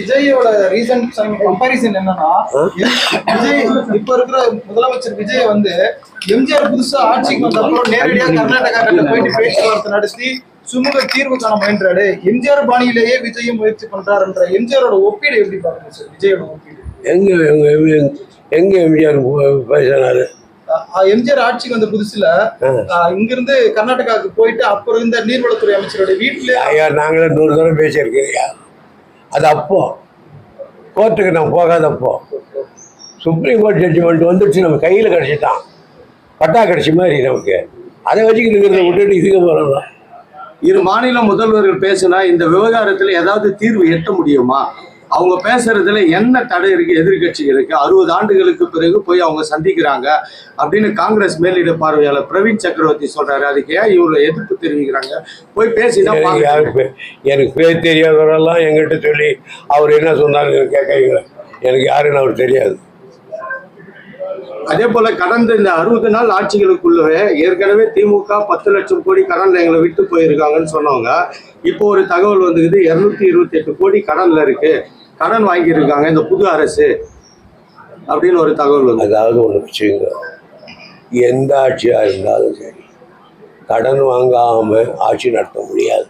விஜயோட recent comparison என்னன்னா, விஜய் இப்ப இருக்கிற முதலமைச்சர் விஜய் வந்து எம்ஜிஆர் புதுசா ஆட்சிக்கு வந்த அப்புறம் நேரடியா கர்நாடகா கிட்ட போயிட்டு பேச்சுவார்த்தை நடத்தி சுமூக தீர்வு காண முயன்றாரு. எம்ஜிஆர் பாணியிலேயே விஜயும் முயற்சி பண்றாருன்ற எம்ஜிஆரோட ஒப்பீடு எப்படி பாருங்க சார்? விஜயோட ஒப்பீடு எங்க எம்ஜிஆர் பேசினாரு? எம்ஜிஆர் ஆட்சிக்கு வந்த புதுசுல இங்கிருந்து கர்நாடகாவுக்கு போயிட்டு அப்புறம் இருந்த நீர்வளத்துறை அமைச்சரோட வீட்டுல ஐயா நாங்களே 100 தடவை பேசியிருக்கீங்க. அது அப்போ கோர்ட்டுக்கு நம்ம போகாதப்போ சுப்ரீம் கோர்ட் ஜட்ஜ்மெண்ட் வந்துடுச்சு, நம்ம கையில் கிடச்சிட்டான், பட்டா கிடச்சி மாதிரி நமக்கு. அதை வச்சுக்கிட்டு இருக்கிறத விட்டுட்டு இதுக்கு போகிறோம். இரு மாநில முதல்வர்கள் பேசினா இந்த விவகாரத்தில் ஏதாவது தீர்வு எட்ட முடியுமா? அவங்க பேசுறதுல என்ன தடை இருக்கு? எதிர்கட்சிகளுக்கு 60 ஆண்டுகளுக்கு பிறகு போய் அவங்க சந்திக்கிறாங்க அப்படின்னு காங்கிரஸ் மேலிட பார்வையாளர் பிரவீன் சக்கரவர்த்தி சொல்றாரு. அதுக்கு ஏன் இவங்க எதிர்ப்பு தெரிவிக்கிறாங்க? போய் பேசினா எனக்கு பேர் தெரியாதவரெல்லாம் எங்கிட்ட சொல்லி அவர் என்ன சொன்னாரு கேட்கறீங்க. எனக்கு யாருன்னு அவர் தெரியாது. அதே போல கடந்த இந்த 60 நாள் ஆட்சிகளுக்குள்ளவே ஏற்கனவே திமுக 10 லட்சம் கோடி கடன்ல எங்களை விட்டு போயிருக்காங்கன்னு சொன்னவங்க இப்போ ஒரு தகவல் வந்துக்குது, 228 கோடி கடன்ல இருக்கு, கடன் வாங்கியிருக்காங்க இந்த புது அரசு அப்படின்னு ஒரு தகவல் வந்து. அதாவது ஒன்று வச்சுங்க, எந்த ஆட்சியாக இருந்தாலும் சரி கடன் வாங்காமல் ஆட்சி நடத்த முடியாது.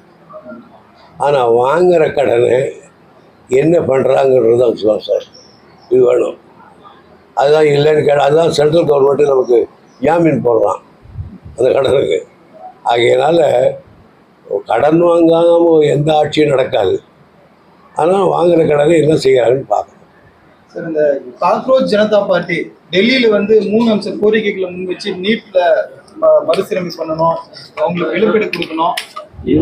ஆனால் வாங்குகிற கடனை என்ன பண்ணுறாங்கிறது தான் சார் இது வேணும். அதுதான் இல்லைன்னு அதுதான் சென்ட்ரல் கவர்மெண்ட்டு நமக்கு ஜாமீன் போடுறான் அந்த கடனுக்கு. ஆகையினால கடன் வாங்காமல் எந்த ஆட்சியும் நடக்காது. ஆனால் வாங்குகிற கடனை என்ன செய்கிறாங்கன்னு பார்க்கணும். சார், இந்த காக்ரோச் ஜனதா பார்ட்டி டெல்லியில் வந்து 3 அம்ச கோரிக்கைகளை முன் வச்சு நீட்ல மறுசீரமைப்பு பண்ணணும், அவங்களுக்கு இழப்பீடு கொடுக்கணும்,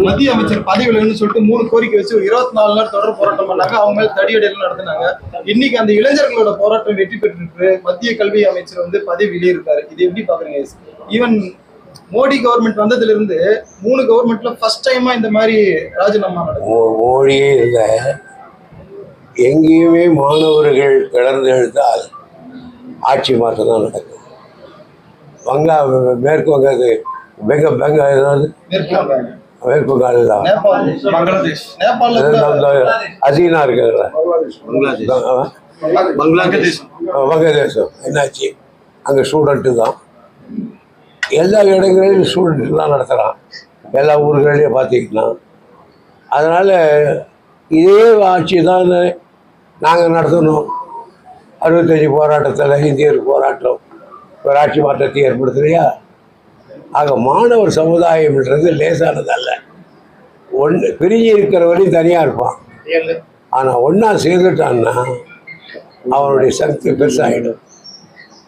மத்திய அமைச்சர் பதவியில்னு சொல்லிட்டு 3 கோரிக்கை வச்சு 24 நாள் தொடர் போராட்டம் பண்ணாங்க. அவங்க மேல தடியடியெல்லாம் நடத்தினாங்க. இன்னைக்கு அந்த இளைஞர்களோட போராட்டம் வெற்றி பெற்றிருக்கு. மத்திய கல்வி அமைச்சர் வந்து பதவியிலே இருக்காரு. இது எப்படி பாக்குறீங்க? ஈவன் மோடி கவர்மெண்ட் வந்ததுல இருந்து 3 கவர்மெண்ட்ல ஃபர்ஸ்ட் டைமா இந்த மாதிரி ராஜினாமா நடக்கும். மோடியே இல்லை, எங்கேயுமே மாணவர்கள் கிளர்ந்து எழுந்தால் ஆட்சி மாற்றம் தான் நடக்கும். மேற்கு வங்காது ஏதாவது மேற்கு வங்காளம் அசீனா இருக்கிற வங்கதேசம் என்னாச்சு? அங்கே ஸ்டூடெண்ட்டு தான் எல்லா இடங்களிலும் ஸ்டூடெண்ட்டு தான் நடத்துகிறான், எல்லா ஊர்களையும் பார்த்திங்கன்னா. அதனால் இதே ஆட்சி தான் நாங்கள் நடத்தணும். 65 போராட்டத்தில் இந்தியர் போராட்டம் ஒரு ஆட்சி மாற்றத்தை ஏற்படுத்தலையா? ஆக மாணவர் சமுதாயம்ன்றது லேசானதல்ல. ஒன்று பிரிஞ்சு இருக்கிறவரையும் தனியாக இருப்பான், ஆனால் ஒன்றா சேர்ந்துட்டான்னா அவனுடைய சக்தி பெருசாகிடும்.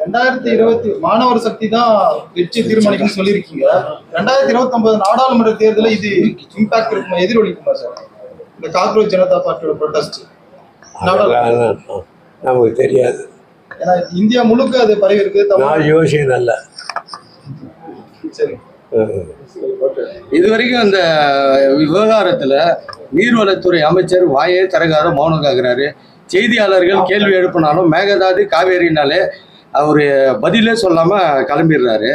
2020 மாணவர் சக்தி தான் வெற்றி தீர்மானிக்கும் சொல்லியிருக்கீங்க. 2029 நாடாளுமன்ற தேர்தலில் இது இம்பாக்ட் இருக்குமா, எதிரொலிக்குமா சார் இந்த காக்ரோச் ஜனதா பார்ட்டியோட ப்ரொடெஸ்ட்? நமக்கு தெரியாது, ஏன்னா இந்தியா முழுக்க அது பரவி இருக்கு. நான் யோசிக்க நல்ல சரி. இதுவரைக்கும் அந்த விவகாரத்துல நீர்வளத்துறை அமைச்சர் வாயே திறக்காத மௌனம் காக்குறாரு. செய்தியாளர்கள் கேள்வி எழுப்பினாலும் மேகதாது காவேரினாலே அவரு பதிலே சொல்லாம கிளம்பிடுறாரு.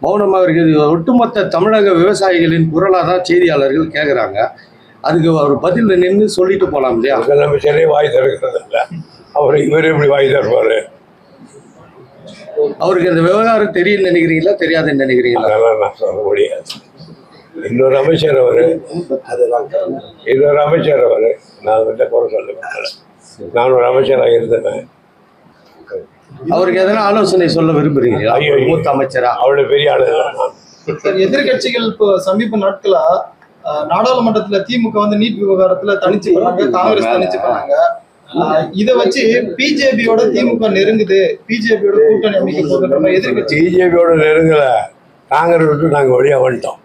மௌனமாக இருக்குது. ஒட்டுமொத்த தமிழக விவசாயிகளின் குரலாக தான் செய்தியாளர்கள் கேட்குறாங்க. அதுக்கு அவர் பதில் நின்று சொல்லிட்டு போகலாம் இல்லையா? முதலமைச்சரே வாய் திறக்கிறது இல்லை, அவர் இவர் எப்படி வாய் தருவார்? அவருக்கு இந்த விவகாரம் தெரியும்னு நினைக்கிறீங்களா, தெரியாதுன்னு நினைக்கிறீங்களா? அதெல்லாம் நான் சொல்ல முடியாது. இன்னொரு அமைச்சர் அவர் நான் வந்து குறை சொல்ல, நான் ஒரு அமைச்சராக இருந்தேன். அவருக்கு எதனா ஆலோசனை சொல்ல விரும்புறீங்களா? மூத்த அமைச்சரா? அவ்வளவு பெரிய ஆளு. எதிர்கட்சிகள் இப்போ சமீப நாட்களா நாடாளுமன்றத்துல திமுக வந்து நீட் விவகாரத்துல தனிச்சு பண்ணாங்க, காங்கிரஸ் தனிச்சு பண்ணாங்க. இதை வச்சு பிஜேபியோட திமுக நெருங்குது, பிஜேபியோட கூட்டணி அமைக்க போகுதுன்ற மாதிரி எதிர்கட்சி. பிஜேபியோட நெருங்கல, காங்கிரஸ் விட்டு நாங்கள் வழியா வந்துட்டோம்.